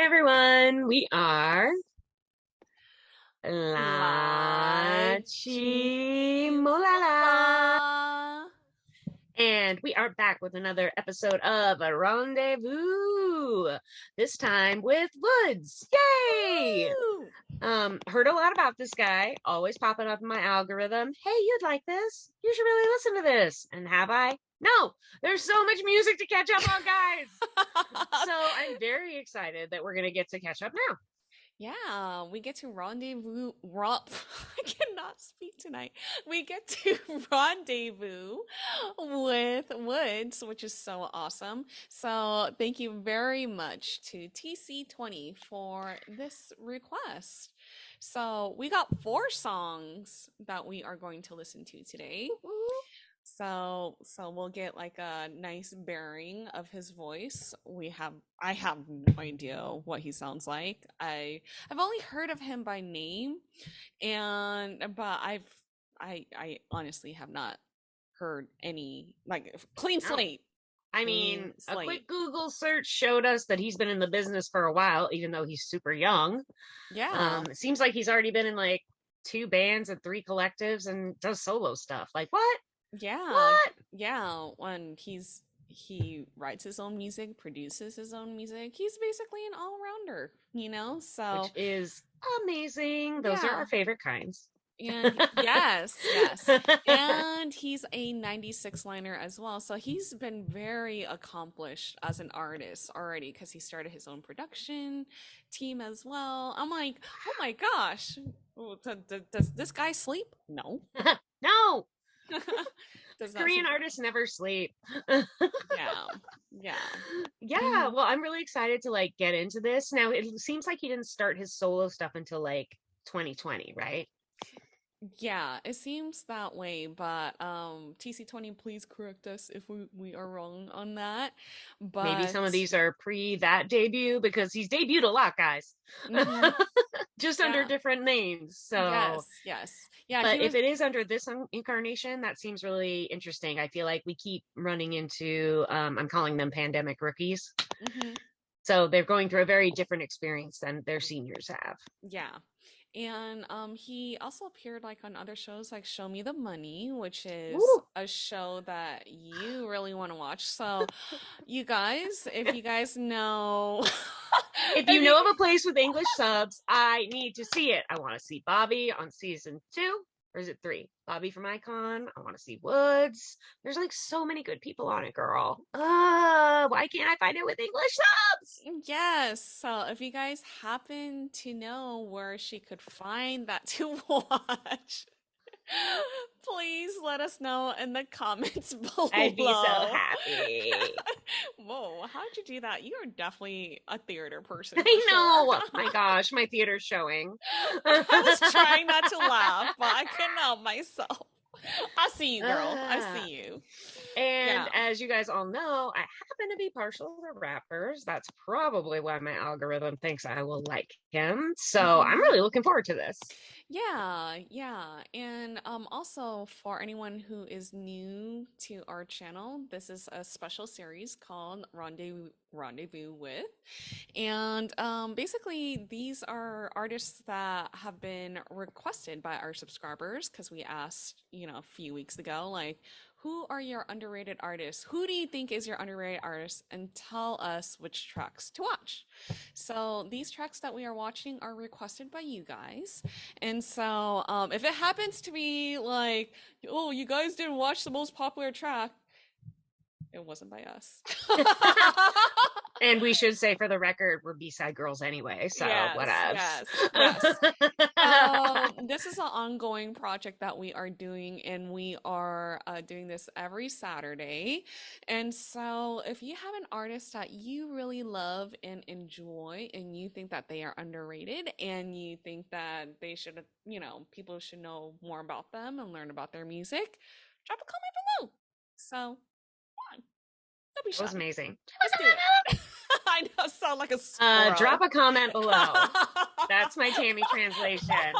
everyone. We are LaChiMoLaLa. LaChiMoLaLa. And we are back with another episode of a Rendezvous. This time with WOODZ. Yay! Woo! Heard a lot about this guy, always popping up in my algorithm. Hey, you'd like this? You should really listen to this. And have I? No, there's so much music to catch up on, guys. So I'm very excited that we're going to get to catch up now. Yeah, we get to rendezvous. I cannot speak tonight. We get to rendezvous with WOODZ, which is so awesome. So thank you very much to TC20 for this request. So we got 4 songs that we are going to listen to today. So we'll get like a nice bearing of his voice. I have no idea what he sounds like. I've only heard of him by name, but I honestly have not heard any like clean No. slate. I mean, a quick Google search showed us that he's been in the business for a while, even though he's super young. Yeah. It seems like he's already been in like 2 bands and 3 collectives and does solo stuff. Like, what? Yeah. What? Yeah. When he writes his own music, produces his own music. He's basically an all-rounder, So Which is amazing. Those are yeah. our favorite kinds. And yes. And he's a 96 liner as well. So he's been very accomplished as an artist already because he started his own production team as well. I'm like, oh my gosh, does this guy sleep? No. No. Does Korean artists never sleep. Yeah. Yeah, well, I'm really excited to like get into this. Now, it seems like he didn't start his solo stuff until like 2020, right? Yeah, it seems that way, but TC20, please correct us if we are wrong on that. Maybe But some of these are pre that debut because he's debuted a lot, guys. mhm, Just under yeah, different names. So, yes. Yeah, but he if was it is under this incarnation, that seems really interesting. I feel like we keep running into, I'm calling them pandemic rookies. mhm, So they're going through a very different experience than their seniors have. yeah. And he also appeared like on other shows like Show Me the Money, which is Ooh. a show that you really want to watch. So you guys, if you guys know If you know of a place with English subs, I need to see it. I want to see Bobby on season 2. Or is it 3? Bobby from Icon. I want to see WOODZ. There's like so many good people on it, girl. Why can't I find it with English subs? Yes. So if you guys happen to know where she could find that to watch, please let us know in the comments I'd be so below. happy. Whoa, how'd you do that? You are definitely a theater person for I know. sure. My gosh, my theater's showing. I was trying not to laugh, but I couldn't help myself. I see you, girl. I see you. And Yeah. as you guys all know, I happen to be partial to rappers. That's probably why my algorithm thinks I will like him. So I'm really looking forward to this. Yeah. And also for anyone who is new to our channel, this is a special series called Rendezvous with. And basically these are artists that have been requested by our subscribers because we asked, a few weeks ago, like, who are your underrated artists? Who do you think is your underrated artist? And tell us which tracks to watch. So these tracks that we are watching are requested by you guys. And so if it happens to be like, oh, you guys didn't watch the most popular track, it wasn't by us. And we should say for the record, we're B-side girls anyway, so whatever. Yes. This is an ongoing project that we are doing, and we are doing this every Saturday. And so if you have an artist that you really love and enjoy, and you think that they are underrated, and you think that they should, people should know more about them and learn about their music, drop a comment below. So, don't be shy. That was amazing. Let's do it. I know, sound like a squirrel. Drop a comment below. That's my Tammy translation.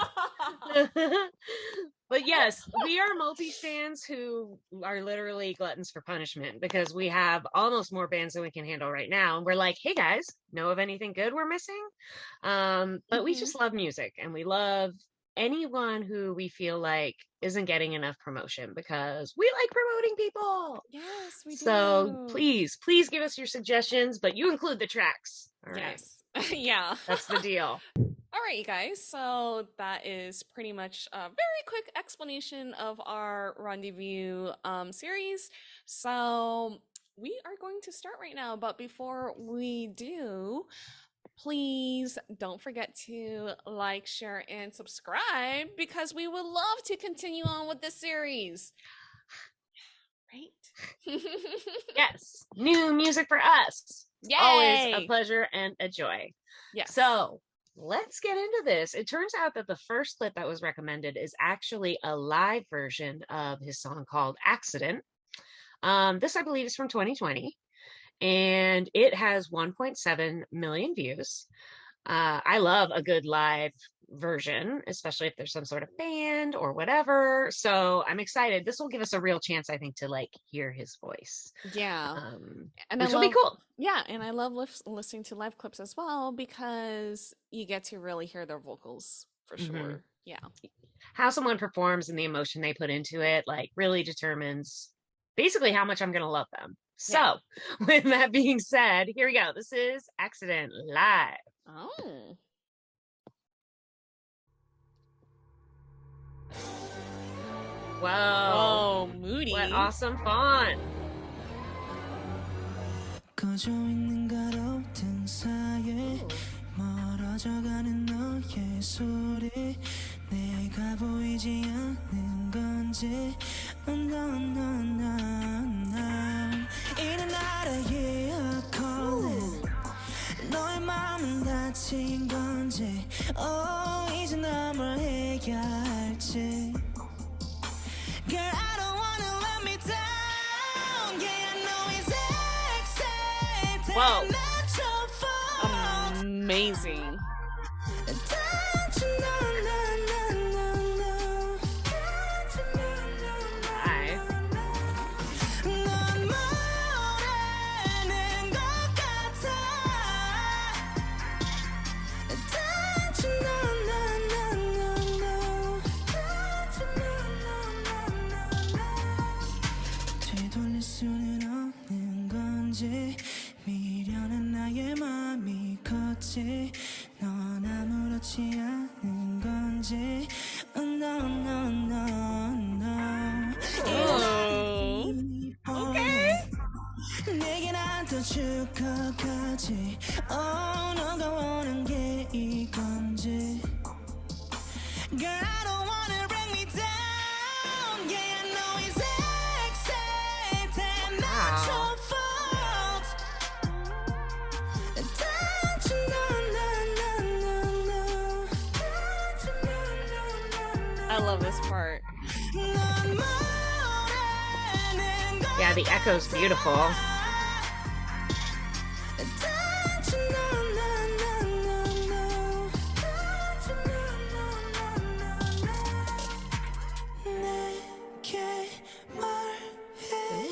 But yes, we are multi-stands who are literally gluttons for punishment because we have almost more bands than we can handle right now. And we're like, hey guys, know of anything good we're missing? But we Mhm. just love music and we love anyone who we feel like isn't getting enough promotion because we like promoting people. Yes, we So do. please give us your suggestions, but you include the tracks. All right. Yes. Yeah. That's the deal. All right, you guys. So that is pretty much a very quick explanation of our Rendezvous series. So we are going to start right now, but before we do, please don't forget to like, share, and subscribe because we would love to continue on with this series. Right? Yes. New music for us. Always a Yay! pleasure and a joy. Yes. So let's get into this. It turns out that the first clip that was recommended is actually a live version of his song called Accident. This, I believe, is from 2020, and it has 1.7 million views. I love a good live version, especially if there's some sort of band or whatever. So I'm excited. This will give us a real chance, I think, to like hear his voice. Yeah. And Which will be cool. Yeah, and I love listening to live clips as well because you get to really hear their vocals for sure. Yeah. How someone performs and the emotion they put into it, like, really determines basically how much I'm going to love them. Yeah. So, with that being said, here we go. This is Accident live. Oh. Whoa. Oh, moody. What awesome font. 꺼져 있는 가로등 사이에 멀어져가는 너의 소리 내가 보이지 않는 건지 이는 나라의 a calling 너의 마음은 다친 건지 이제 난 뭘 해야 할지 Girl, I don't wanna let me down. Yeah, I know it's exciting. Whoa. Not your fault. Amazing. Hi. 넌 모르는 것 같아. 되돌릴 수는 없는 건지 미련한 나의 맘이 컸지 넌 아무렇지 않은 건지 no no no Oh. Okay. 내겐 안 떠줄 것 같지 너가 원한 게 이건지 Girl I don't wanna bring me down Yeah I know it's exciting Not your fault Don't you know I love this part. Yeah, the echo's beautiful.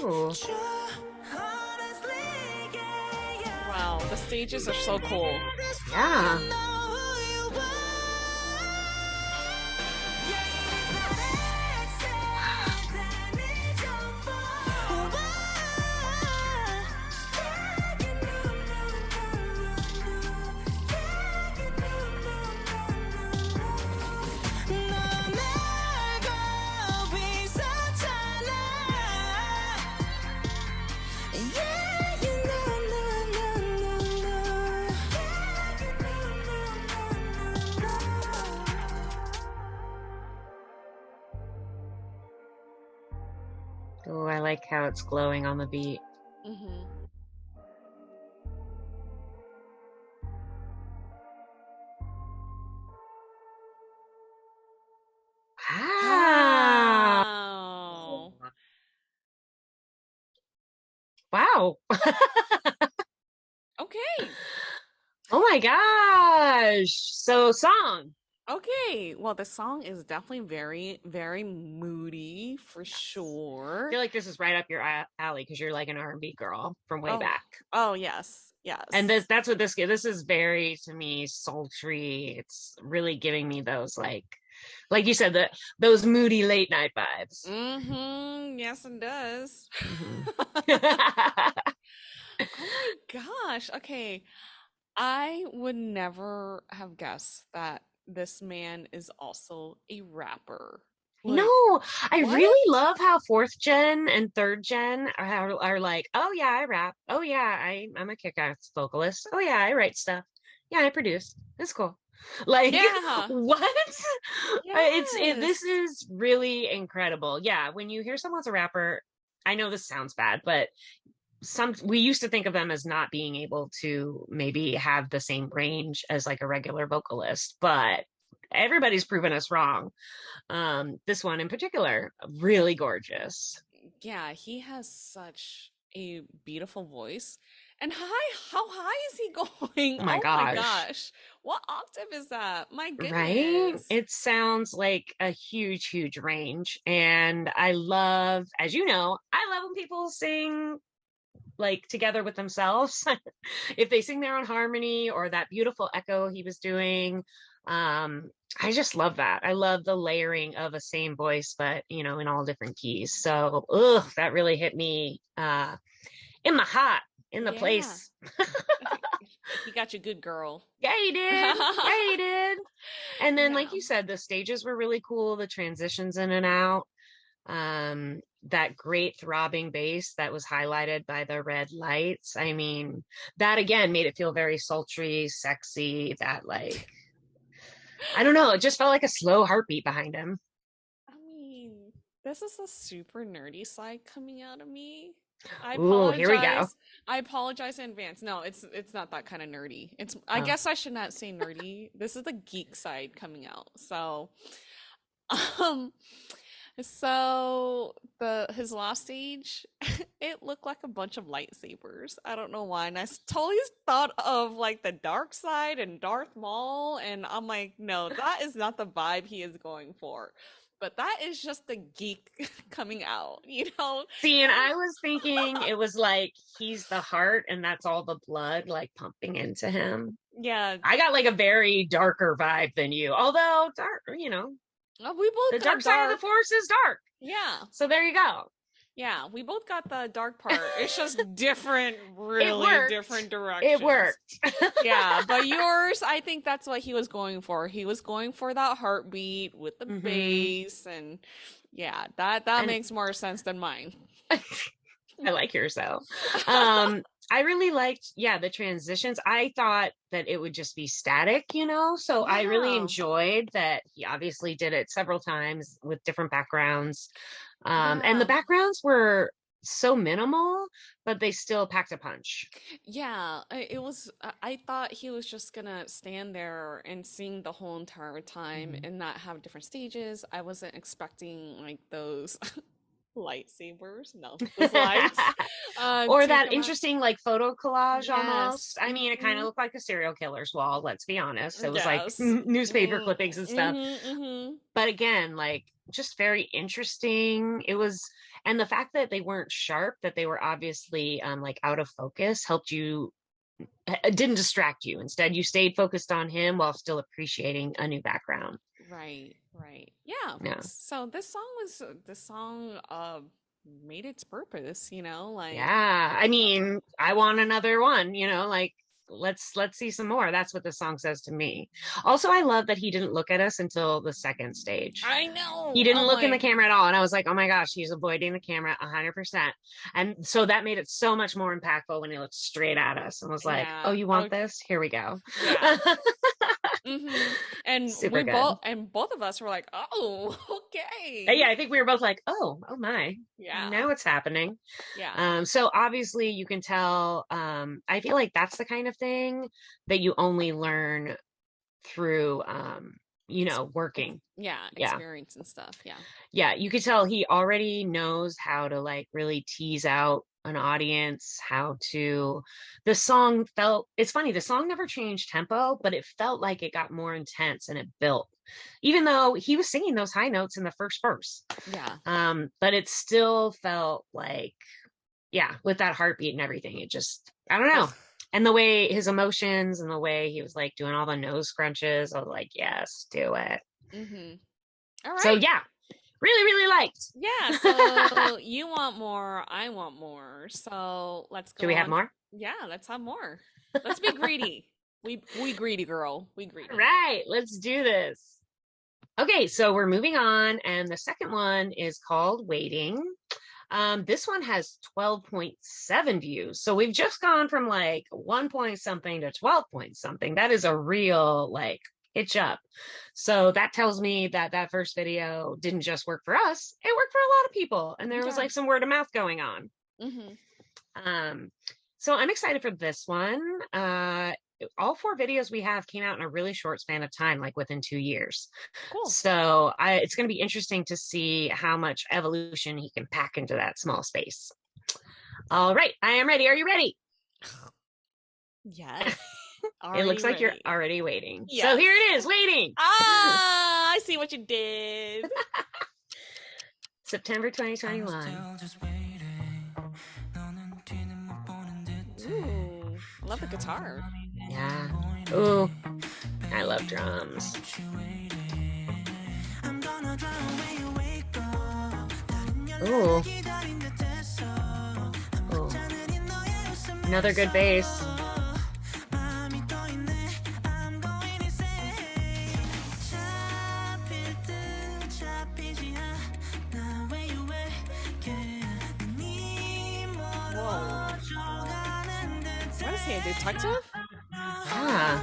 Ooh. Wow, the stages are so cool. Yeah. Oh, I like how it's glowing on the beat. Mm-hmm. Wow. Wow. Okay. Oh my gosh. So, song. Okay, well, the song is definitely very, very moody for I sure. feel like this is right up your alley because you're like an R&B girl from way Oh, back. oh yes, And yes. that's what this is very to me sultry. It's really giving me those like you said, those moody late night vibes. Mm-hmm. Yes, it does. Mhm. Oh my gosh. Okay. I would never have guessed that this man is also a rapper. Like, No, I what? really love how fourth gen and third gen are like, oh yeah, I rap. Oh yeah, I'm a kick-ass vocalist. Oh yeah, I write stuff. Yeah, I produce. It's cool. Like, Yeah. what? This Yes. is really incredible. Yeah, when you hear someone's a rapper, I know this sounds bad, but we used to think of them as not being able to maybe have the same range as like a regular vocalist, but everybody's proven us wrong. This one in particular, really gorgeous. Yeah, he has such a beautiful voice. And how high is he going? Oh my Oh my gosh. gosh. What octave is that? My Right? goodness. It sounds like a huge, huge range. And I love, as you know, I love when people sing like together with themselves. If they sing their own harmony or that beautiful echo he was doing. I just love that. I love the layering of a same voice, but in all different keys. So, that really hit me in the heart, in the Yeah. place. He got you good, girl. Yeah, he did. Yeah, he did. And then, like Yeah. you said, the stages were really cool. The transitions in and out. That great throbbing bass that was highlighted by the red lights. I mean, that again made it feel very sultry, sexy. That like, I don't know, it just felt like a slow heartbeat behind him. I mean, this is a super nerdy side coming out of me. I Ooh, here we go. apologize. I apologize in advance. No, it's not that kind of nerdy. It's I Oh. guess I should not say nerdy. This is the geek side coming out. So, um, so the his last stage, it looked like a bunch of lightsabers. I don't know why, and totally thought of like the dark side and Darth Maul, and I'm like, no, that is not the vibe he is going for. But that is just the geek coming out, you know? See, and I was thinking it was like he's the heart and that's all the blood like pumping into him. Yeah. I got like a very darker vibe than you. Although dark, We both the got dark side of the force is dark. Yeah. So there you go. Yeah, we both got the dark part. It's just different, really worked. different directions. It worked. Yeah, but yours, I think that's what he was going for. He was going for that heartbeat with the bass, and yeah, that makes more sense than mine. I like yours though. I really liked, the transitions. I thought that it would just be static, so I really Yeah. enjoyed that he obviously did it several times with different backgrounds. And the Yeah. backgrounds were so minimal, but they still packed a punch. Yeah, it was. I thought he was just gonna stand there and sing the whole entire time and not have different stages. I wasn't expecting like those lightsabers, no, those lights, Or to that come out. interesting like photo collage Yes. almost. I mean, it kind of Hmm. looked like a serial killer's wall, let's be honest. It was like Yes. newspaper Mm-hmm. clippings and stuff. Mm-hmm. But again, like just very interesting. It was, and the fact that they weren't sharp, that they were obviously like out of focus, helped you. It didn't distract you. Instead, you stayed focused on him while still appreciating a new background. Right, right. Yeah. Yeah. So this song made its purpose, like Yeah. I mean, I want another one, like let's see some more. That's what the song says to me. Also, I love that he didn't look at us until the second stage. I know. He didn't I'm look in the like, camera at all. And I was like, oh my gosh, he's avoiding the camera 100%. And so that made it so much more impactful when he looked straight at us and was like, oh, yeah. you want this? Here we go. Yeah. And Super good. both of us were like, oh, okay. Yeah, I think we were both like, oh my. Yeah. Now it's happening. Yeah. So obviously you can tell, I feel like that's the kind of thing that you only learn through, working. Yeah. Yeah. Experience and stuff. Yeah. Yeah, you could tell he already knows how to like really tease out an audience, the song felt, it's funny, the song never changed tempo, but it felt like it got more intense and it built even though he was singing those high notes in the first verse. Yeah. But it still felt like, yeah, with that heartbeat and everything, it just, I don't know. And the way his emotions and the way he was like doing all the nose scrunches, I was like, yes, do it. All right. So yeah, really liked. Yeah. So you want more, I want more. So let's go. Do we have on. more? Yeah, let's have more. Let's be greedy. We greedy, girl. We greedy. All right, let's do this. Okay, so we're moving on, and the second one is called Waiting. This one has 12.7 views. So we've just gone from like 1 point something to 12 point something. That is a real like hitch up. So that tells me that that first video didn't just work for us. It worked for a lot of people. And there was like some word of mouth going on. So I'm excited for this one. All 4 videos we have came out in a really short span of time, like within 2 years. Cool. So it's going to be interesting to see how much evolution he can pack into that small space. All right, I am ready. Are you ready? Yes. It looks like you're already waiting. Yes. So here it is, Waiting. Ah, I see what you did. September 2021. Ooh, I love the guitar. Yeah. Ooh, I love drums. Ooh. Ooh. Another good bass. What is he, a detective? Yeah.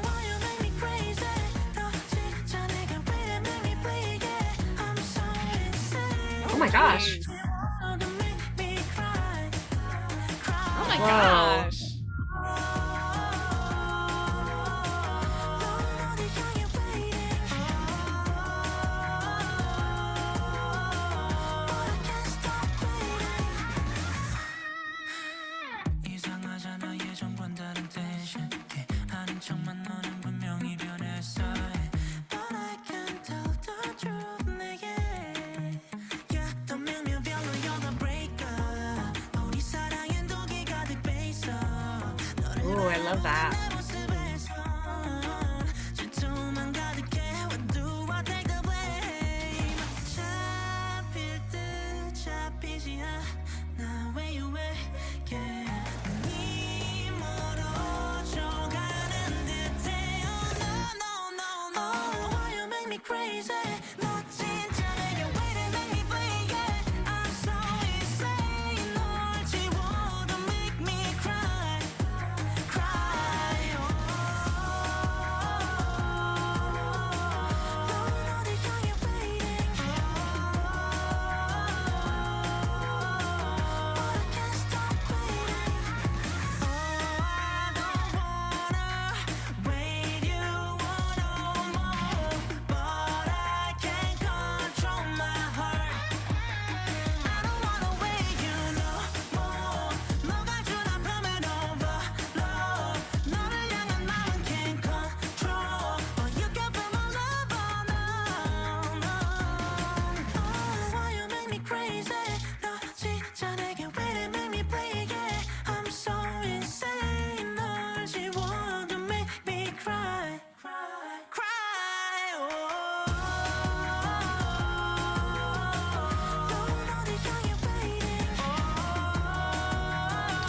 Oh my gosh. Oh my Whoa. gosh. Ooh, I love that.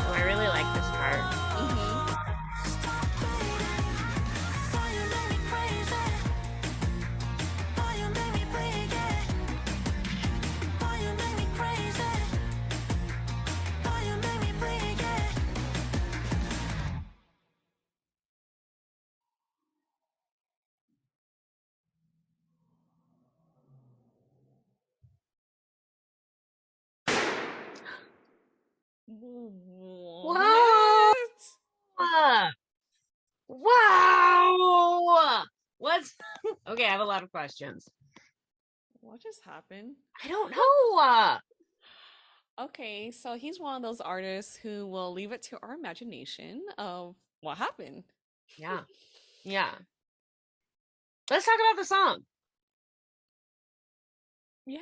Oh, I really like this part. What? Wow. What's okay? I have a lot of questions. What just happened? I don't know. Okay, so he's one of those artists who will leave it to our imagination of what happened. Yeah. Yeah. Let's talk about the song. Yeah.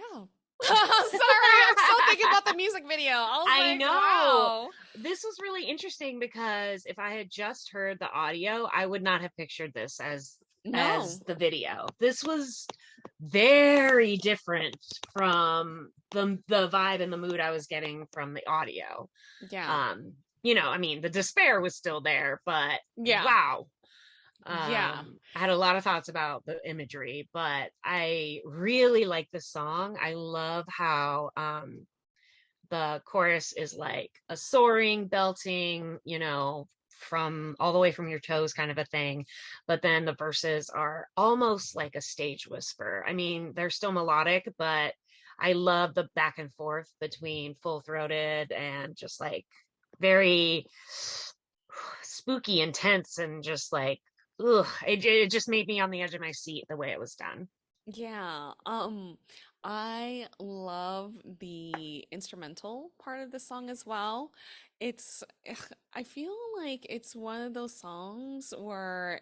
Sorry, I'm still thinking about the music video. I know. Wow. This was really interesting because if I had just heard the audio, I would not have pictured this as the video. This was very different from the vibe and the mood I was getting from the audio. Yeah. I mean, the despair was still there, but Yeah. wow. Yeah. I had a lot of thoughts about the imagery, but I really like the song. I love how the chorus is like a soaring, belting, from all the way from your toes kind of a thing. But then the verses are almost like a stage whisper. I mean, they're still melodic, but I love the back and forth between full throated and just like very spooky, intense, and just like, ugh, it just made me on the edge of my seat the way it was done. Yeah. I love the instrumental part of the song as well. It's, I feel like it's one of those songs where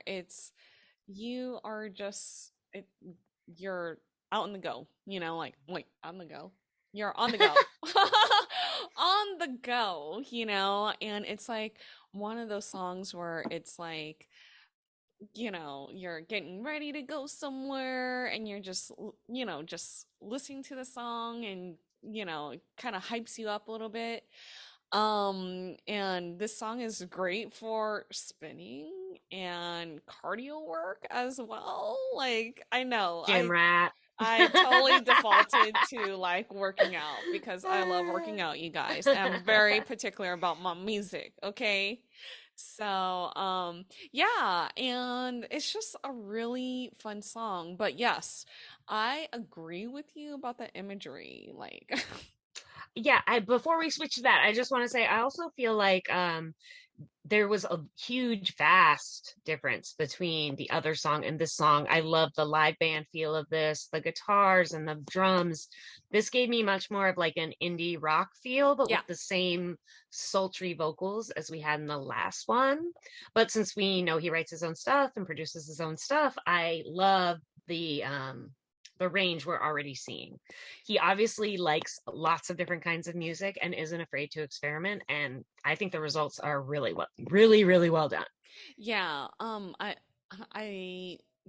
you are you're out on the go, like on the go. You're on the go. On the go, and it's like one of those songs where it's like, you're getting ready to go somewhere and you're just listening to the song and, it kind of hypes you up a little bit. And this song is great for spinning and cardio work as well. Like, I know Gym rat. I totally defaulted to like working out because I love working out, you guys. I'm very particular about my music, okay? So, yeah, and it's just a really fun song. But yes, I agree with you about the imagery. Like, Yeah, before we switch to that, I just want to say I also feel like there was a huge, vast difference between the other song and this song. I love the live band feel of this, the guitars and the drums. This gave me much more of like an indie rock feel, but with the same sultry vocals as we had in the last one. But since we know he writes his own stuff and produces his own stuff, I love the range we're already seeing. He obviously likes lots of different kinds of music and isn't afraid to experiment. And I think the results are really well done. yeah,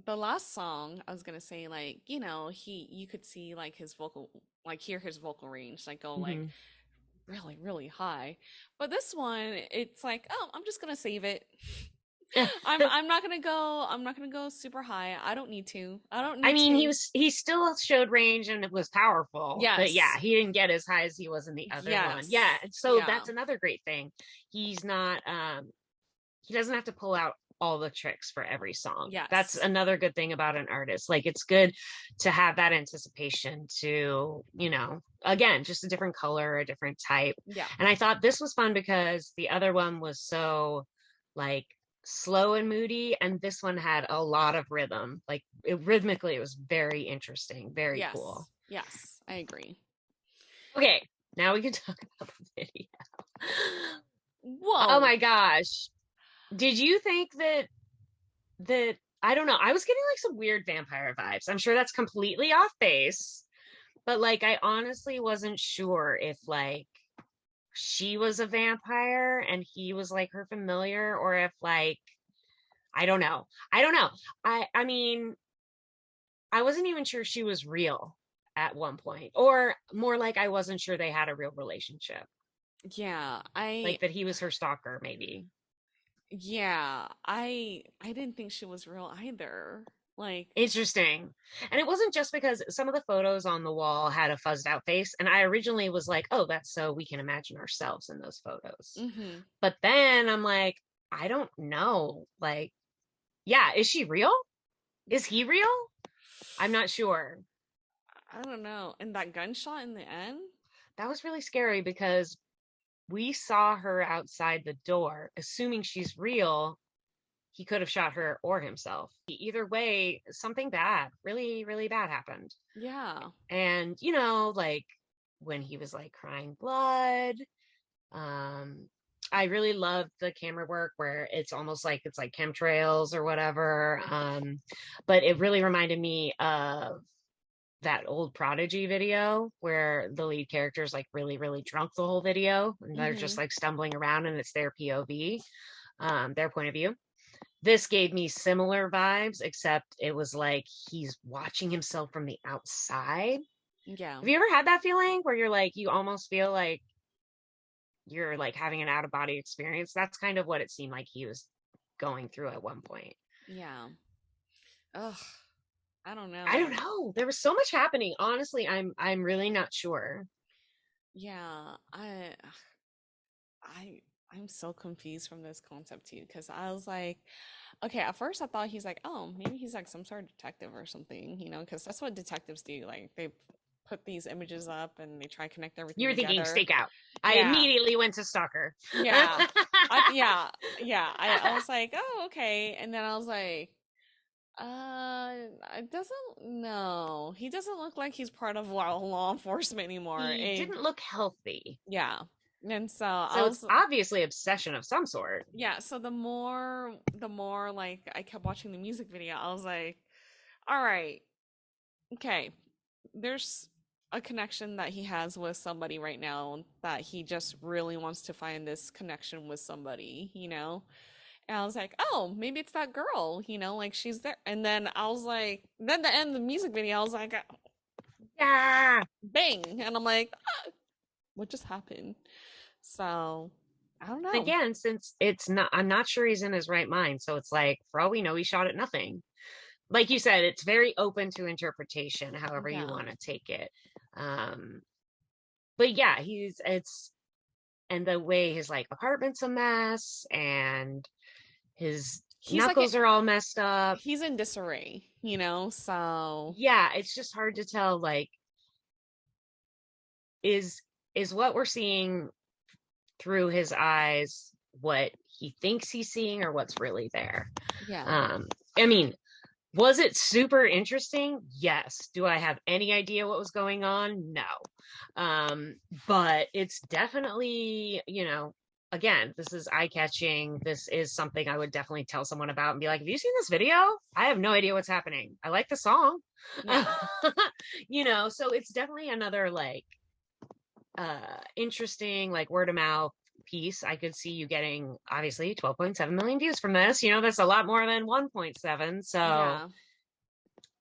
the last song I was gonna say, like, you could see like his vocal, like hear his vocal range, like go like really, really high. But this one, it's like, oh, I'm just gonna save it. I'm not gonna go super high. I don't need to. I mean, he still showed range and it was powerful. Yes. But yeah, he didn't get as high as he was in the other one. Yeah. So that's another great thing. He's not he doesn't have to pull out all the tricks for every song. Yes. That's another good thing about an artist. Like, it's good to have that anticipation to, again, just a different color, a different type. Yeah. And I thought this was fun because the other one was so like slow and moody, and this one had a lot of rhythm. Like, rhythmically, it was very interesting, very cool. Yes, I agree. Okay, now we can talk about the video. Whoa. Oh my gosh. Did you think that I don't know, I was getting like some weird vampire vibes. I'm sure that's completely off base, but like I honestly wasn't sure if like she was a vampire and he was like her familiar, or if like I don't know. I mean, I wasn't even sure she was real at one point, or more like I wasn't sure they had a real relationship. Yeah, like that he was her stalker maybe. Yeah, I didn't think she was real either. Like, interesting. And it wasn't just because some of the photos on the wall had a fuzzed out face, and I originally was like, oh, that's so we can imagine ourselves in those photos. But then I'm like, I don't know, like, yeah, is she real? Is he real? I'm not sure. I don't know. And that gunshot in the end, that was really scary because we saw her outside the door. Assuming she's real, he could have shot her or himself. Either way, something bad, really, really bad happened. Yeah. And, like when he was like crying blood, I really loved the camera work where it's almost like it's like chemtrails or whatever. But it really reminded me of that old Prodigy video where the lead character is like really, really drunk the whole video and they're just like stumbling around and it's their POV, their point of view. This gave me similar vibes, except it was like he's watching himself from the outside. Yeah. Have you ever had that feeling where you're like, you almost feel like you're like having an out of body experience? That's kind of what it seemed like he was going through at one point. Yeah. Ugh. I don't know. I don't know. There was so much happening. Honestly, I'm really not sure. Yeah. I'm so confused from this concept too, because I was like, okay, at first I thought he's like, oh, maybe he's like some sort of detective or something, you know, because that's what detectives do. Like they put these images up and they try to connect everything. You were thinking together. stakeout. Yeah. I immediately went to stalker. Yeah. I was like, oh, okay. And then I was like, it doesn't, no, he doesn't look like he's part of law enforcement anymore. He didn't look healthy. Yeah. And so So it's obviously obsession of some sort. Yeah, so the more like I kept watching the music video, I was like, all right, okay, there's a connection that he has with somebody right now that he just really wants to find this connection with somebody, you know? And I was like, oh, maybe it's that girl, you know, like she's there. And then I was like, then the end of the music video, I was like, Yeah. bang. And I'm like, ah, what just happened? So I don't know. Again, since it's not, I'm not sure he's in his right mind. So it's like, for all we know, he shot at nothing. Like you said, it's very open to interpretation, however you want to take it. But yeah, and the way his like apartment's a mess and his knuckles are all messed up. He's in disarray, you know, so. Yeah, it's just hard to tell, like, is what we're seeing through his eyes what he thinks he's seeing or what's really there? Yeah. I mean, was it super interesting? Yes. Do I have any idea what was going on? No. But it's definitely, you know, again, this is eye-catching. This is something I would definitely tell someone about and be like, have you seen this video? I have no idea what's happening. I like the song. Yeah. You know, so it's definitely another like interesting like word of mouth piece. I could see you getting obviously 12.7 million views from this, you know, that's a lot more than 1.7. So yeah.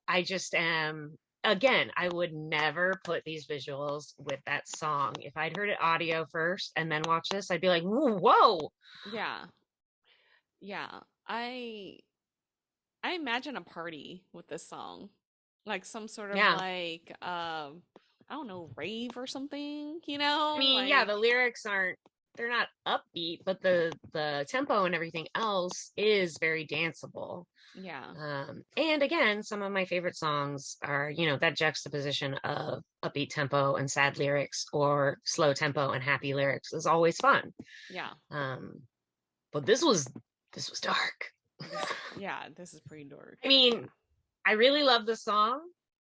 I just am, again, I would never put these visuals with that song. If I'd heard it audio first and then watch this, I'd be like, whoa. Yeah. I imagine a party with this song, like some sort of like I don't know, rave or something, you know? I mean, like, yeah, the lyrics they're not upbeat, but the tempo and everything else is very danceable. Yeah. And again, some of my favorite songs are, you know, that juxtaposition of upbeat tempo and sad lyrics or slow tempo and happy lyrics is always fun. Yeah. But this was dark. This is pretty dark. I mean, I really love the song.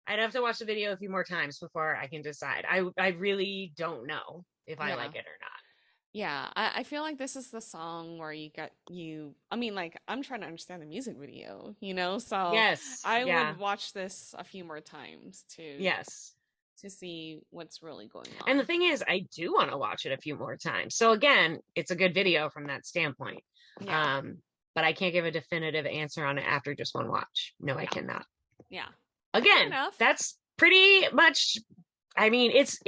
I'd have to watch the video a few more times before I can decide. I really don't know if I like it or not. Yeah, I feel like this is the song where I mean, like, I'm trying to understand the music video, you know? So yes, I would watch this a few more times to see what's really going on. And the thing is, I do want to watch it a few more times. So again, it's a good video from that standpoint. Yeah. But I can't give a definitive answer on it after just one watch. No, I cannot. Yeah. Again, that's pretty much, I mean, it's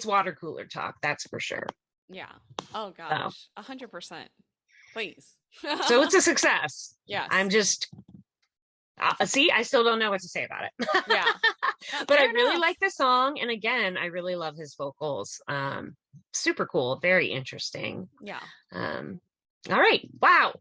water cooler talk, that's for sure. Yeah. Oh gosh, 100%. Please. So it's a success. Yes. I'm just, see, I still don't know what to say about it. Yeah. But I really like the song. And again, I really love his vocals. Super cool. Very interesting. Yeah. All right. Wow.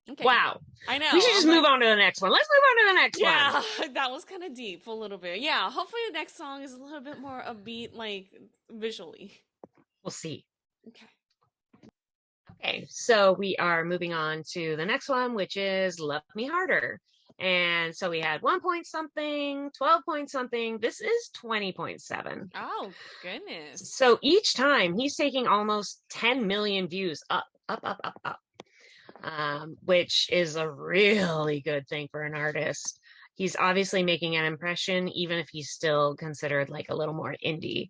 Okay. Wow. I know. We should just move on to the next one. Let's move on to the next one. Yeah, that was kind of deep a little bit. Yeah, hopefully the next song is a little bit more upbeat, like visually. We'll see. Okay, so we are moving on to the next one, which is Love Me Harder. And so we had 1 point something, 12 point something. This is 20.7. Oh, goodness. So each time he's taking almost 10 million views up. Which is a really good thing for an artist. he's obviously making an impression, even if he's still considered like a little more indie,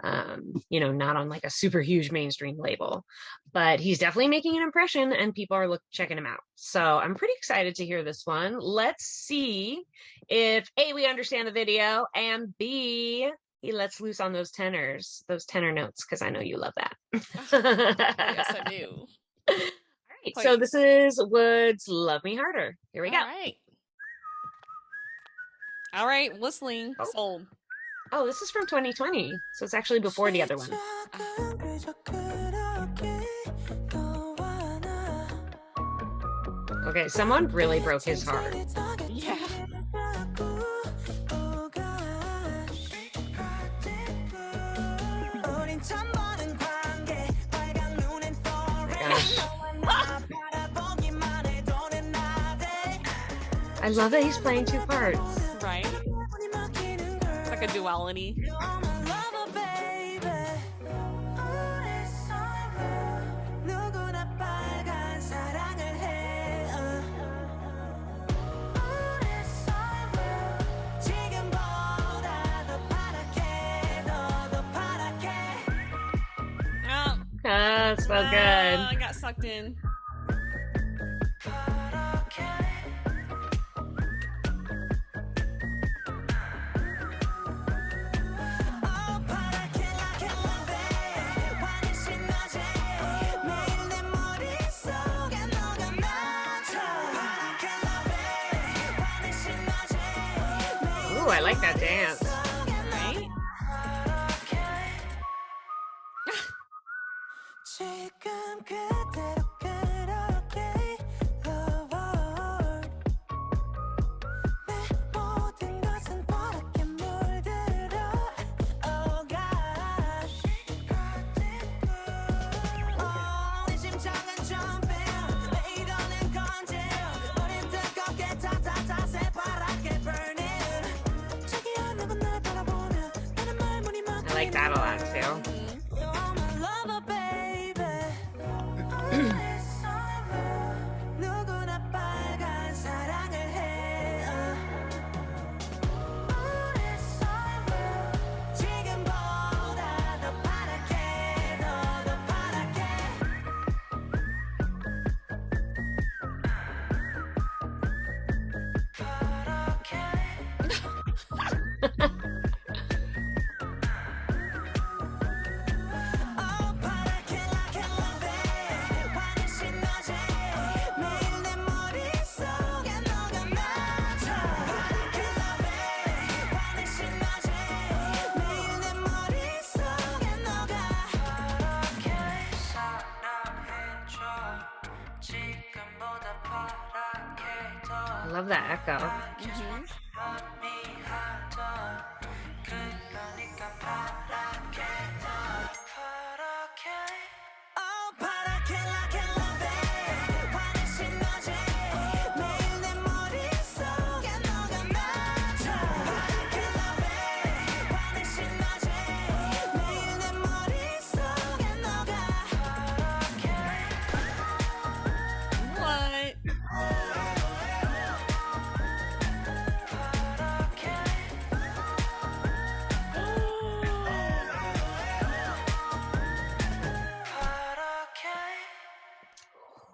not on like a super huge mainstream label, but he's definitely making an impression and people are checking him out. So I'm pretty excited to hear this one. Let's see if A, we understand the video, and B, he lets loose on those tenor notes, because I know you love that. Yes, I do. All right, so this is WOODZ Love Me Harder. Here we go. All right, whistling. Sold. Oh, this is from 2020, so it's actually before the other one. Okay, someone really broke his heart. Yeah. I love that he's playing two parts. Right? It's like a duality. That's so good. I got sucked in. Ooh, I like that dance. Right? I like that a lot too. I love that echo.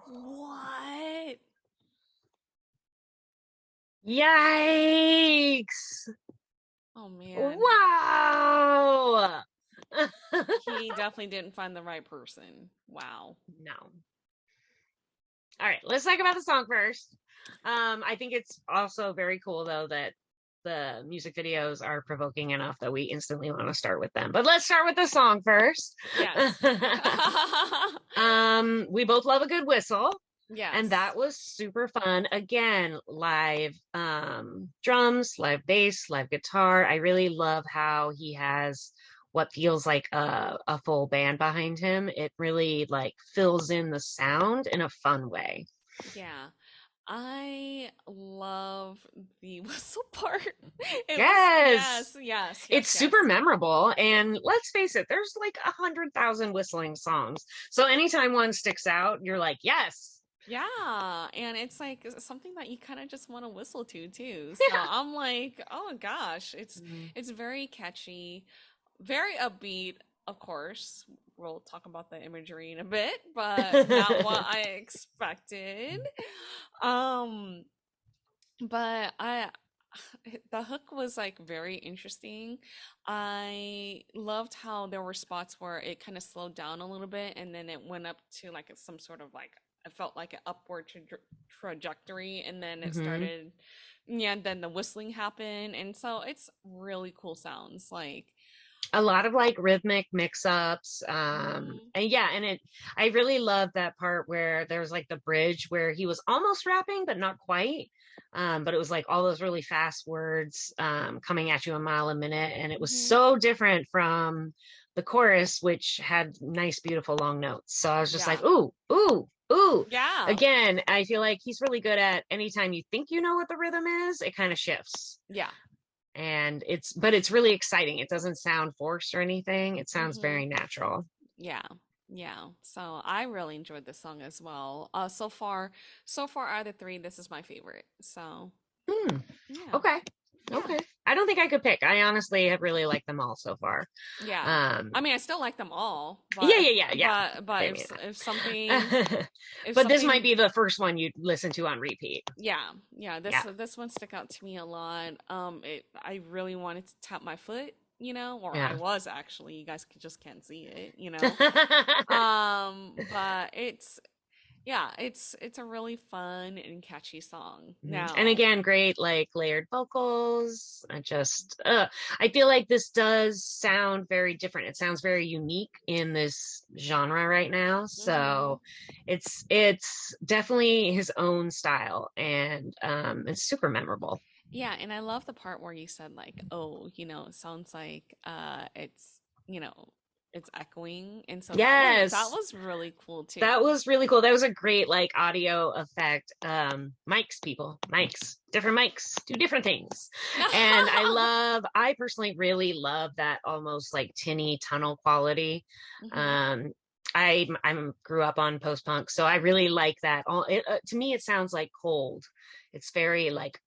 What? Yikes! Oh man. Wow! He definitely didn't find the right person. Wow. No. All right, let's talk about the song first. I think it's also very cool though that the music videos are provoking enough that we instantly want to start with them. But let's start with the song first. Yes. We both love a good whistle. Yes. And that was super fun. Again, live drums, live bass, live guitar. I really love how he has what feels like a full band behind him. It really like fills in the sound in a fun way. Yeah. I love the whistle part. Yes. It's super memorable. And let's face it, there's like 100,000 whistling songs. So anytime one sticks out, you're like, yes. Yeah, and it's like something that you kind of just want to whistle to too. So Yeah. I'm like, oh gosh, Mhm. it's very catchy, very upbeat, of course. We'll talk about the imagery in a bit, but not what I expected. Um, but I the hook was like very interesting. I loved how there were spots where it kind of slowed down a little bit and then it went up to like some sort of like it felt like an upward trajectory and then it Mhm. started, yeah, then the whistling happened and so it's really cool sounds like A lot of like rhythmic mix-ups. mhm, And yeah, and I really love that part where there's like the bridge where he was almost rapping, but not quite. But it was like all those really fast words coming at you a mile a minute. And it was mhm, so different from the chorus, which had nice, beautiful long notes. So I was just like, yeah, ooh, ooh, ooh. yeah, Again, I feel like he's really good at anytime you think you know what the rhythm is, it kind of shifts. yeah, And it's really exciting. It doesn't sound forced or anything. It sounds mhm, very natural. yeah, yeah. So I really enjoyed this song as well. So far out of the three, this is my favorite. So Hmm. yeah, Okay. yeah. Okay. I don't think I could pick. I honestly have really liked them all so far. Yeah. I Um, mean, I still like them all, yeah, but yeah, yeah, yeah. but I mean, if but this might something be the first one you'd listen to on repeat. yeah, yeah, Yeah. this one stuck out to me a lot. I really wanted to tap my foot, you know, or I Yeah. was actually. You guys just can't see it, you know. But yeah, it's a really fun and catchy song. Mhm. And Now, again, great like layered vocals. I feel like this does sound very different. It sounds very unique in this genre right now. mhm. So it's definitely his own style and it's super memorable. Yeah, and I love the part where you said like, "Oh, you know, it sounds like it's, you know, it's echoing." And so that Yes. was really cool That too. was really cool. That was a great like audio effect. Mics, people, mics, different mics do different things. And I personally really love that almost like tinny tunnel quality. hmm Um, I'm grew up on post punk, so I really like that. To me, it sounds like cold. It's very like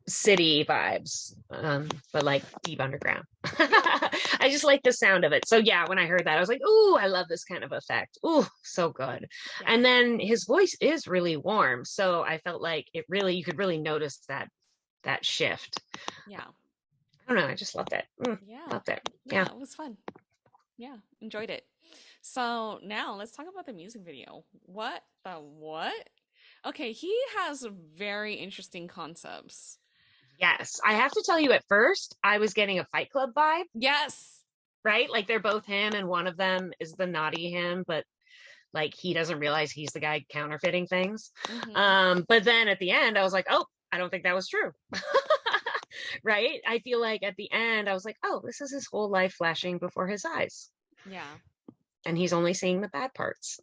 city vibes, but like deep underground. Yeah. I just like the sound of it. So yeah, when I heard that, I was like, "Ooh, I love this kind of effect. Ooh, so good." Yeah. And then his voice is really warm, so I felt like you could really notice that shift. Yeah. I don't know, I just loved it. Yeah. Loved it. Yeah. Yeah, it was fun. Yeah, enjoyed it. So now let's talk about the music video. What the what? Okay, he has very interesting concepts. Yes, I have to tell you, at first, I was getting a Fight Club vibe, Yes. right? Like they're both him, and one of them is the naughty him, but like he doesn't realize he's the guy counterfeiting things. hmm But then at the end, I was like, oh, I don't think that was true. Right? I feel like at the end, I was like, oh, this is his whole life flashing before his eyes. Yeah. And he's only seeing the bad parts.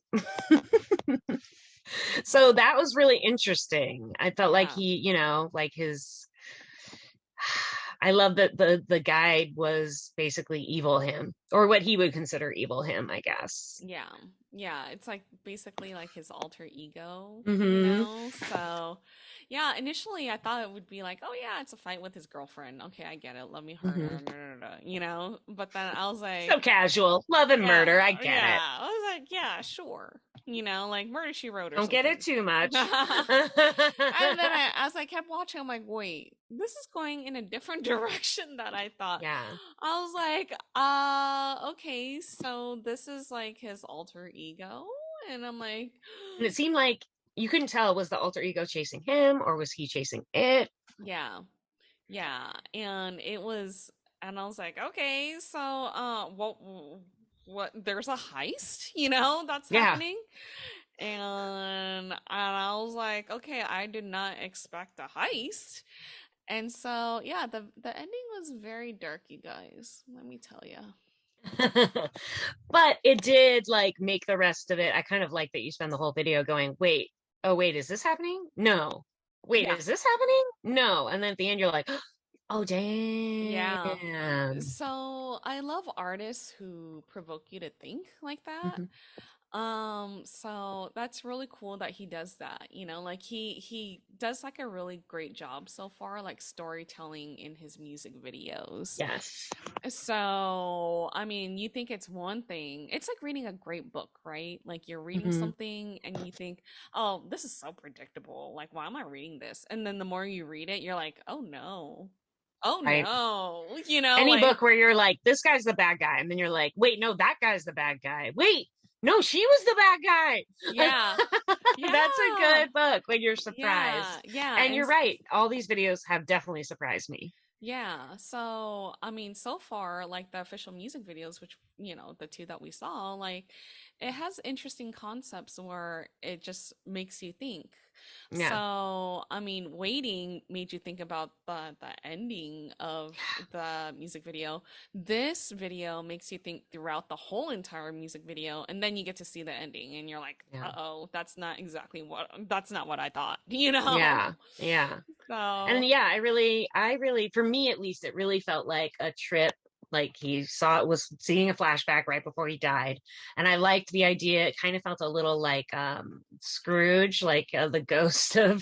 So that was really interesting. I felt like Yeah. he, like his I love that the guide was basically evil him, or what he would consider evil him, I guess. Yeah. Yeah. It's like basically like his alter ego, you Hmm. know? So, yeah, initially I thought it would be like, oh, yeah, it's a fight with his girlfriend. Okay, I get it. Let me hurt Hmm. her, da, da, da, da, you know? But then I was So like, casual, love and murder. I yeah, get it. yeah. I was like, yeah, sure. You know, like Murder She Wrote or Don't get it something. too much. And then as I kept watching, I'm like, wait, this is going in a different direction that I thought. Yeah. I was like, okay, so this is like his alter ego. And I'm like, And it seemed like you couldn't tell, was the alter ego chasing him or was he chasing it? yeah, yeah. And it was, and I was like, okay, so, what, there's a heist, you know, that's Yeah. happening. And I was like, okay, I did not expect a heist. And so, yeah, the ending was very dark, you guys. Let me tell you. But it did like make the rest of it. I kind of like that you spend the whole video going, wait, oh, wait, is this happening? No. Wait, Yeah, is this happening? No. And then at the end, you're like, oh, yeah. damn. So I love artists who provoke you to think like that. Mhm. So that's really cool that he does that, like he does like a really great job so far, like storytelling in his music videos. Yes. So, I mean, you think it's one thing. It's like reading a great book, right? Like you're reading Hmm. something and you think, "Oh, this is so predictable. Like, why am I reading this?" And then the more you read it, you're like, "Oh no. Oh Right. no." Any Like book where you're like, this guy's the bad guy, and then you're like, wait, no, that guy's the bad guy. Wait, no, she was the bad guy. yeah. That's a Yeah. good book when you're Yeah. surprised. Yeah. And you're right. All these videos have definitely surprised me. Yeah, so I mean, so far, like the official music videos, which, the two that we saw, like it has interesting concepts where it just makes you think. Yeah. So, I mean, Waiting made you think about the ending of the music video. This video makes you think throughout the whole entire music video, and then you get to see the ending, and you're like, Yeah. uh-oh, that's not what I thought, you know? Yeah. Yeah. And So, yeah, I really, for me at least, it really felt like a trip. Like was seeing a flashback right before he died. And I liked the idea. It kind of felt a little like Scrooge, like the ghost of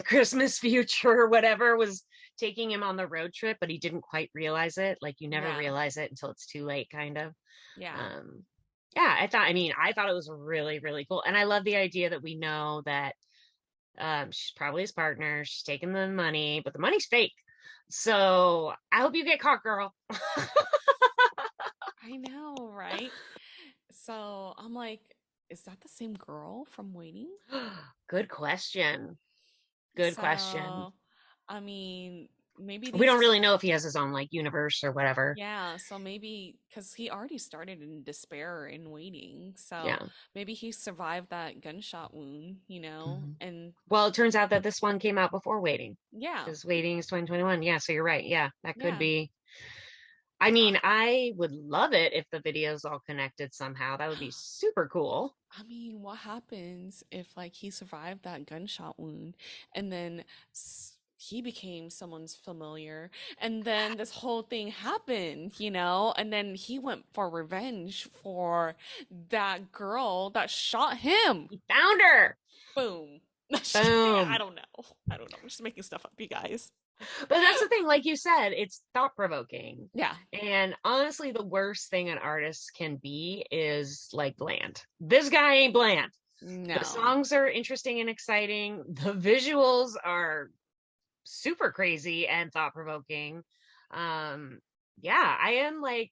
Christmas future or whatever was taking him on the road trip, but he didn't quite realize it. Like you never yeah, realize it until it's too late, kind of. yeah. Yeah, I thought it was really, really cool. And I love the idea that we know that she's probably his partner. She's taking the money, but the money's fake. So I hope you get caught, girl. I know, right? So I'm like, is that the same girl from Waiting? Good question. Good question. So, I mean, maybe We don't these, really know if he has his own like universe or whatever. yeah, so maybe because he already started in despair in Waiting. So Yeah. maybe he survived that gunshot wound, Mhm. and Well, it turns out that this one came out before Waiting, yeah, because Waiting is 2021. Yeah, so you're right. Yeah, that could yeah. be. I mean, I would love it if the videos all connected somehow. That would be super cool. I mean, what happens if like he survived that gunshot wound and then he became someone's familiar and then this whole thing happened, and then he went for revenge for that girl that shot him. He found her. Boom. Boom. I don't know. I'm just making stuff up, you guys. But that's the thing, like you said, it's thought-provoking. Yeah. And honestly, the worst thing an artist can be is like bland. This guy ain't bland. No. The songs are interesting and exciting. The visuals are super crazy and thought-provoking. Yeah, I am like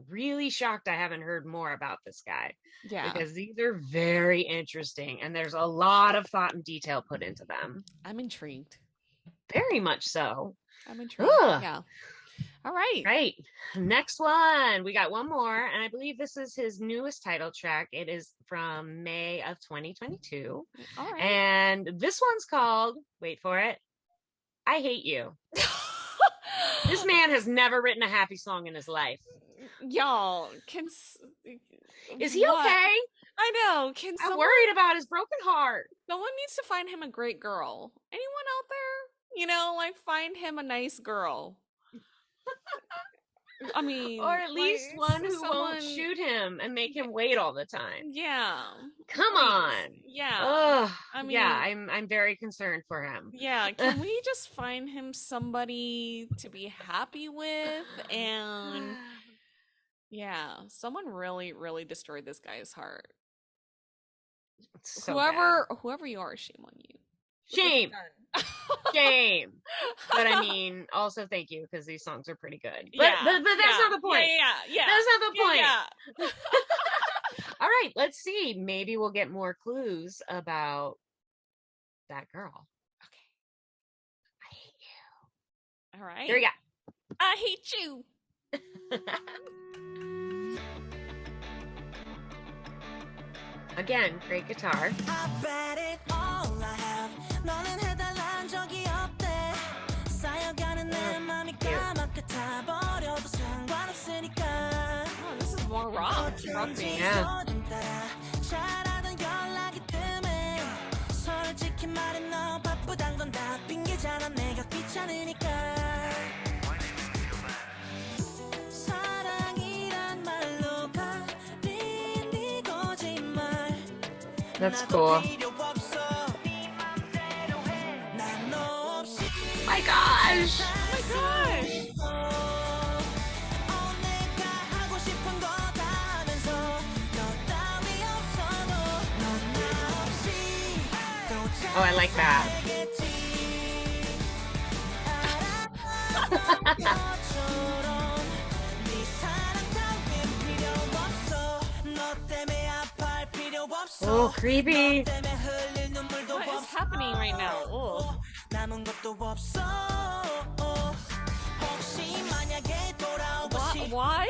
really shocked I haven't heard more about this guy. Yeah. Because these are very interesting and there's a lot of thought and detail put into them. I'm intrigued. Very much so. I'm intrigued. Ugh. Yeah. All right. Right. Next one. We got one more, and I believe this is his newest title track. It is from May of 2022. All right. And this one's called, wait for it, I Hate You. This man has never written a happy song in his life. Y'all, is he okay? I know. I'm worried about his broken heart. Someone needs to find him a great girl. Anyone out there? Like find him a nice girl. I mean, or at least one who won't shoot him and make him wait all the time. Yeah. Come on. Yeah. Ugh. I mean, yeah, I'm very concerned for him. Yeah. Can we just find him somebody to be happy with? And yeah, someone really, really destroyed this guy's heart. So whoever you are, shame on you. Shame. Shame. But I mean, also thank you because these songs are pretty good. But, yeah, but that's not the point. Yeah. That's not the point. Yeah. All right, let's see. Maybe we'll get more clues about that girl. Okay. I hate you. All right. Here we go. I hate you. Again, great guitar. I bet it all I have. 너는 해달란 적이 없대. 쌓여가는 내 맘이 까맣게 타버려도 상관없으니까. Oh, this is more rock. Yeah. 잘하던 연락이 뜸해. 솔직히 말해 너 바쁘단 건 다 핑계잖아. 내가 귀찮으니까. 사랑이란 말로 가린 네 거짓말. That's cool. My gosh. Oh my gosh. Oh, I like that. Oh, creepy. What is happening right now? Oh. Why?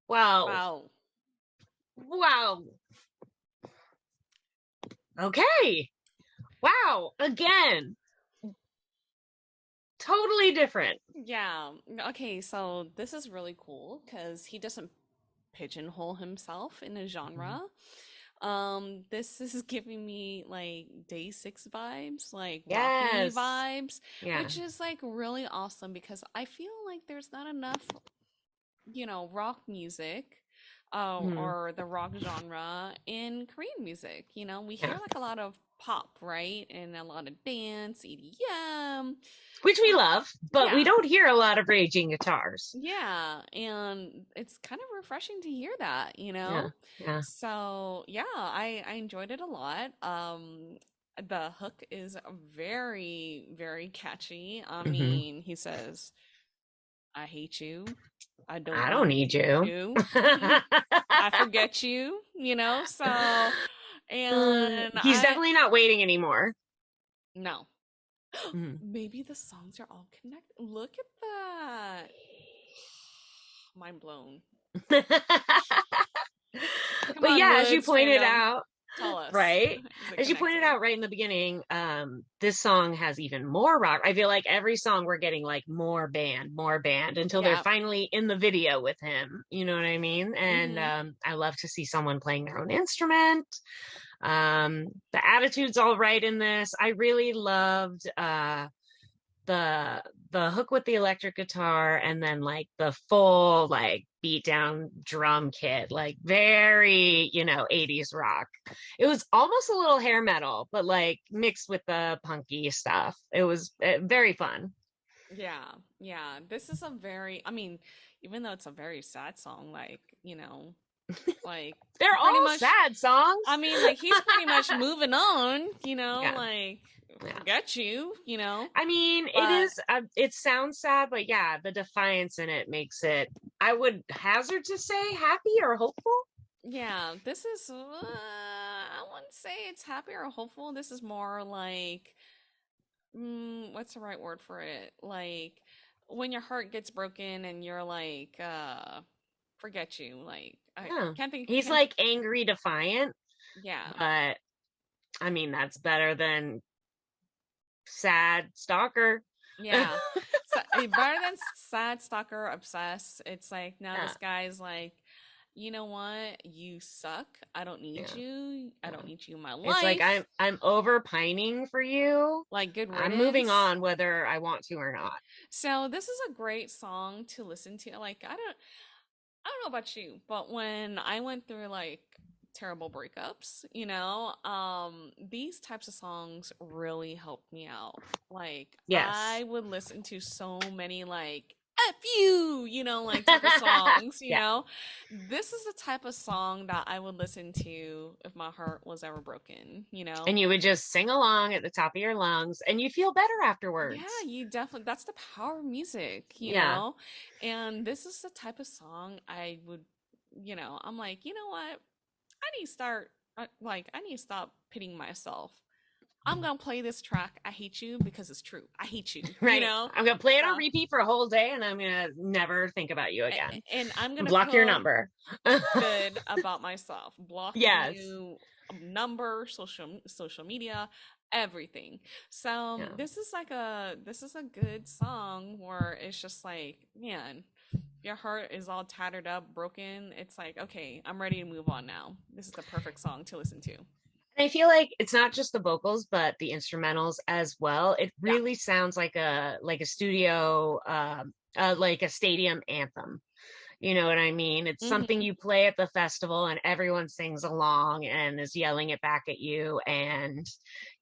Wow. Wow. Wow. Okay. Wow. Again. Totally different. Yeah. Okay, so this is really cool because he doesn't pigeonhole himself in a genre. This is giving me like day six vibes, like Rocky Yes. vibes, Yeah. which is like really awesome because I feel like there's not enough, rock music, or the rock genre in Korean music. We hear Yeah. like a lot of pop, right? And a lot of dance, EDM. Which we love, but we Yeah. don't hear a lot of raging guitars. Yeah, and it's kind of refreshing to hear that. Yeah. Yeah. So yeah, I enjoyed it a lot. The hook is very, very catchy. I Mhm. mean, he says, I hate you. I I don't don't need need you. you. I forget you. So, and He's definitely not waiting anymore. no. Mhm. Maybe the songs are all connected. Look at that. Mind blown. Come But on, yeah, as you Woods pointed fandom. out, Tell us. right? Is it As you pointed connected? out right in the beginning, this song has even more rock. I feel like every song we're getting like more band until they're Yeah. finally in the video with him. You know what I mean? And Mm-hmm. I love to see someone playing their own instrument. The attitude's all right in this. I really loved the hook with the electric guitar and then like the full like beat down drum kit, like very 80s rock. It was almost a little hair metal, but like mixed with the punky stuff. It was very fun. Yeah. Yeah. This is I mean, even though it's a very sad song, like They're pretty all much, sad songs. I mean, like he's pretty much moving on, Yeah. like Yeah. forget you. I mean, it But is, it sounds sad, but yeah, the defiance in it makes it, I would hazard to say, happy or hopeful. yeah, this is, I wouldn't say it's happy or hopeful. This is more like, what's the right word for it? Like, when your heart gets broken and you're like, forget you. Like, I Yeah. can't think. He's like angry defiant, Yeah. but I mean, that's better than sad stalker. Yeah. So, better than sad stalker obsessed. It's like now Yeah. this guy's like, you know what? You suck. I don't need Yeah. you. I don't Yeah. need you in my It's like life. I'm over pining for you. Like good I'm moving riddance. on whether I want to or not. So this is a great song to listen to. Like I don't know about you, but when I went through like terrible breakups, these types of songs really helped me out. Like Yes. I would listen to so many like F you, like type of songs, Yeah. This is the type of song that I would listen to if my heart was ever broken, And you would just sing along at the top of your lungs and you feel better Yeah, afterwards. you definitely, that's the power of music, Yeah. And this is the type of song I would, I'm like, you know what? I need to stop pitting myself. I'm gonna play this track. I hate you because it's true. I hate you. Right. I'm going to play it on So- repeat for a whole day and I'm going to never think about you again. and I'm gonna Block your feel number. good about myself. Blocking Yes. you, number, social media, everything. So Yeah. this is a good song where it's just like, man, your heart is all tattered up, broken. It's like, okay, I'm ready to move on now. This is the perfect song to listen to. I feel like it's not just the vocals, but the instrumentals as well. It really sounds like a studio, like a stadium anthem. You know what I mean? It's something you play at the festival and everyone sings along and is yelling it back at you. And,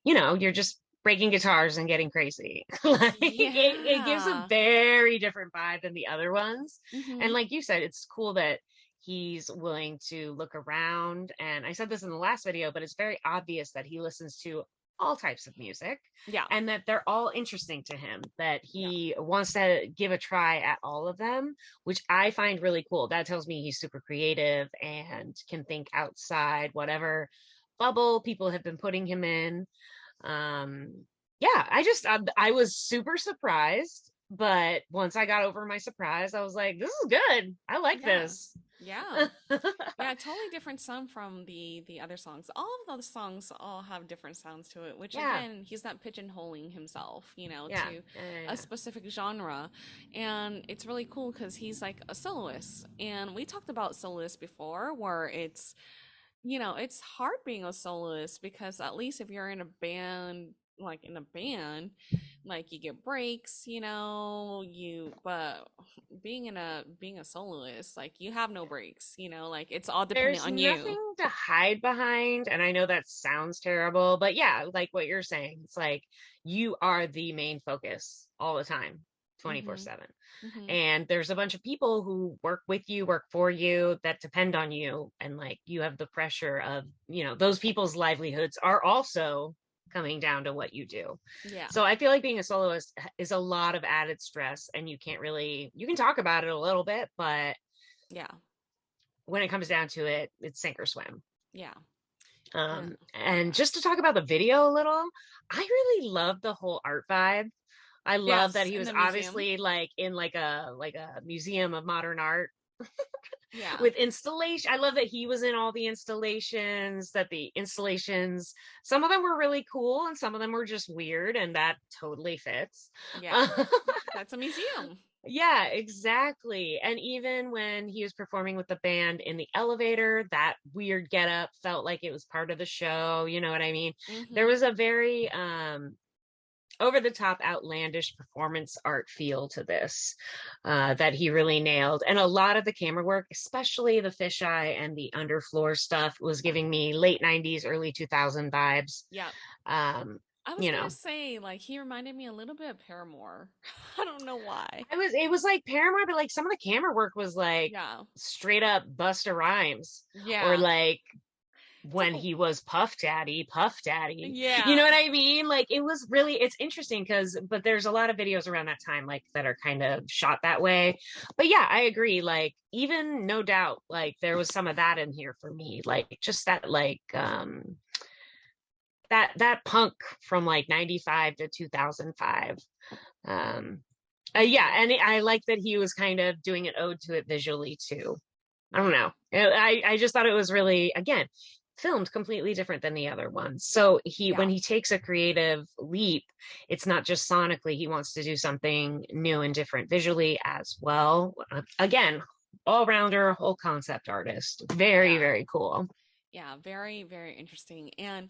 you're just breaking guitars and getting crazy. Like it gives a Yeah. very different vibe than the other ones. Mhm. And like you said, it's cool that he's willing to look around. And I said this in the last video, but it's very obvious that he listens to all types of music Yeah. and that they're all interesting to him, that he wants to give a try at all of them, which I find really cool. That tells me he's super creative and can think outside whatever bubble people have been putting him in. I was super surprised, but once I got over my surprise, I was like, this is good. I like this. Yeah. Yeah, totally different sound from the other songs. All of those songs all have different sounds to it, which again, he's not pigeonholing himself, to a specific genre. And it's really cool because he's like a soloist. And we talked about soloists before where it's hard being a soloist because at least if you're in a band, like you get breaks, but being a soloist, like you have no breaks, like it's all dependent on you. There's nothing to hide behind, and I know that sounds terrible, but yeah, like what you're saying, it's like you are the main focus all the time, 24/7. And there's a bunch of people who work with you, work for you, that depend on you, and like you have the pressure of, those people's livelihoods are also coming down to what you do. Yeah. So I feel like being a soloist is a lot of added stress, and you can talk about it a little bit, but yeah, when it comes down to it, it's sink or swim. Yeah. And just to talk about the video a little, I really love the whole art vibe. I love that he was obviously like in like a museum of modern art. Yeah. With installation. I love that he was in all the installations, some of them were really cool and some of them were just weird, and that totally fits. Yeah. That's a museum. Yeah, exactly. And even when he was performing with the band in the elevator, that weird getup felt like it was part of the show. You know what I mean? There was a very over the top, outlandish performance art feel to this that he really nailed. And a lot of the camera work, especially the fisheye and the underfloor stuff, was giving me late 90s, early 2000 vibes. Yeah. I was gonna say, like, he reminded me a little bit of Paramore. I don't know why. It was like Paramore, but like some of the camera work was like straight up Busta Rhymes. Yeah. Or like when he was Puff Daddy. Yeah. You know what I mean? Like it's interesting but there's a lot of videos around that time like that are kind of shot that way. But yeah, I agree. Like even No Doubt, like there was some of that in here for me. Like just that like that punk from like 95 to 2005. Yeah, and I like that he was kind of doing an ode to it visually too. I don't know. I just thought it was really, again, filmed completely different than the other ones. So when he takes a creative leap, it's not just sonically, he wants to do something new and different visually as well. Again, all-rounder, whole concept artist. Very, very cool. Yeah, very, very interesting. And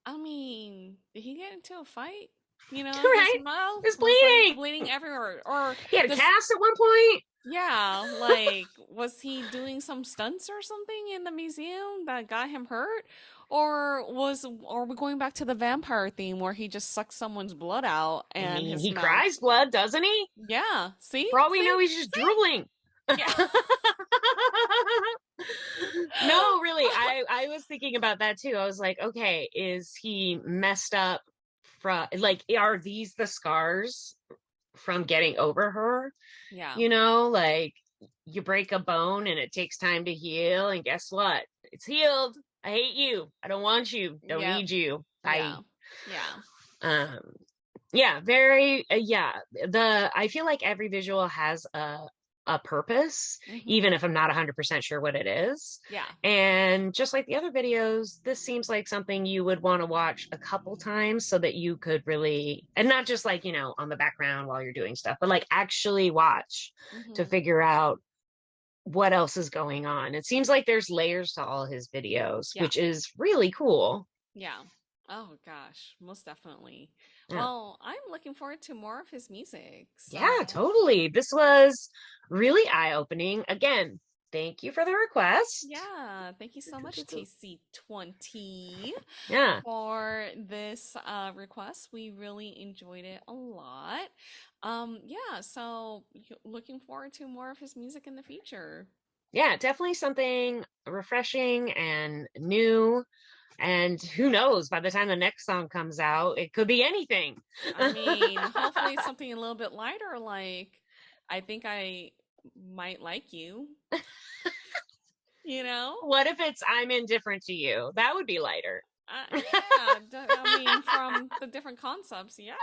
I mean, did he get into a fight? You know, Right. his mouth It's was bleeding. like bleeding everywhere. Or he had a cast at one point. Yeah, like was he doing some stunts or something in the museum that got him hurt? Or are we going back to the vampire theme where he just sucks someone's blood out and I mean, his he mouth? cries blood, doesn't he? Yeah, see? For all we know, he's just drooling. Yeah. No, really, I was thinking about that too. I was like, okay, is he messed up from, like, are these the scars from getting over her? Yeah. You know, like you break a bone and it takes time to heal, and guess what? It's healed. I hate you. I don't want you. Don't need you. Bye. Yeah. Yeah, very I feel like every visual has a purpose, even if I'm not 100% sure what it is. Yeah. And just like the other videos, this seems like something you would want to watch a couple times so that you could really, and not just like, you know, on the background while you're doing stuff, but like actually watch to figure out what else is going on. It seems like there's layers to all his videos, which is really cool. Yeah. Oh gosh, most definitely. Well, I'm looking forward to more of his music. So. Yeah, totally. This was really eye-opening. Again, thank you for the request. Yeah, thank you so much, TC20. Yeah. For this request. We really enjoyed it a lot. Yeah, so looking forward to more of his music in the future. Yeah, definitely something refreshing and new. And who knows, by the time the next song comes out, it could be anything. I mean, hopefully something a little bit lighter, like I think I might like you. You know? What if it's I'm indifferent to you? That would be lighter. Yeah, I mean, from the different concepts, yeah,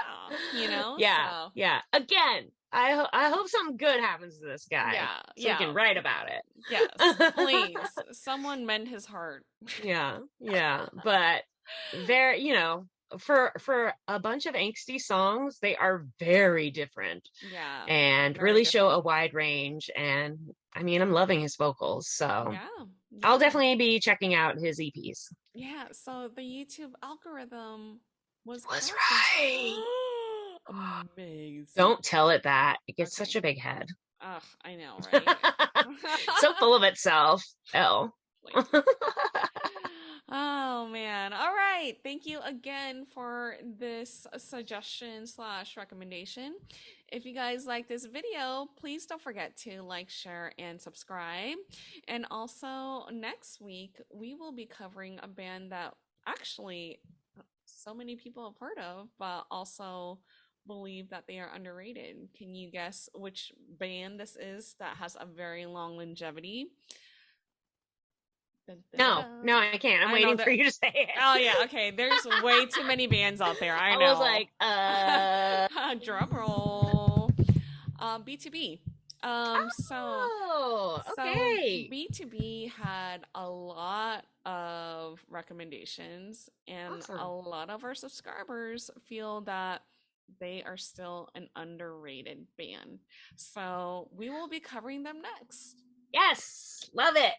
you know? Yeah, so. yeah. Again, I hope something good happens to this guy. Yeah, so we can write about it. Yes, please. Someone mend his heart. Yeah, but there, you know, for a bunch of angsty songs, they are very different. Yeah, and really show a wide range. And I mean, I'm loving his vocals, so I'll definitely be checking out his EPs. Yeah, so the YouTube algorithm was right. Amazing. Don't tell it that. It gets such a big head. Ugh, I know, right? So full of itself. Oh. Oh man. All right. Thank you again for this suggestion / recommendation. If you guys like this video, please don't forget to like, share, and subscribe. And also next week, we will be covering a band that actually so many people have heard of, but also believe that they are underrated. Can you guess which band this is that has a very long longevity? No, I can't. I'm waiting for you to say it. Oh yeah, okay. There's way too many bands out there. I know. I was like, drum roll. B2B. So B2B had a lot of recommendations, and a lot of our subscribers feel that they are still an underrated band. So we will be covering them next. Yes, love it.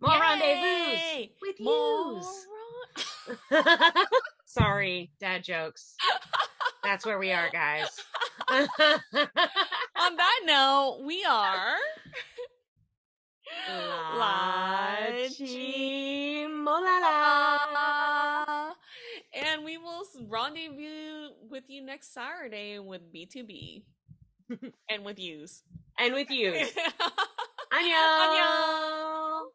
More rendezvous with you. Sorry, dad jokes. That's where we are, guys. On that note, we are LaChiMoLaLa. And we will rendezvous with you next Saturday with B2B. And with yous. And with yous. Annyeong.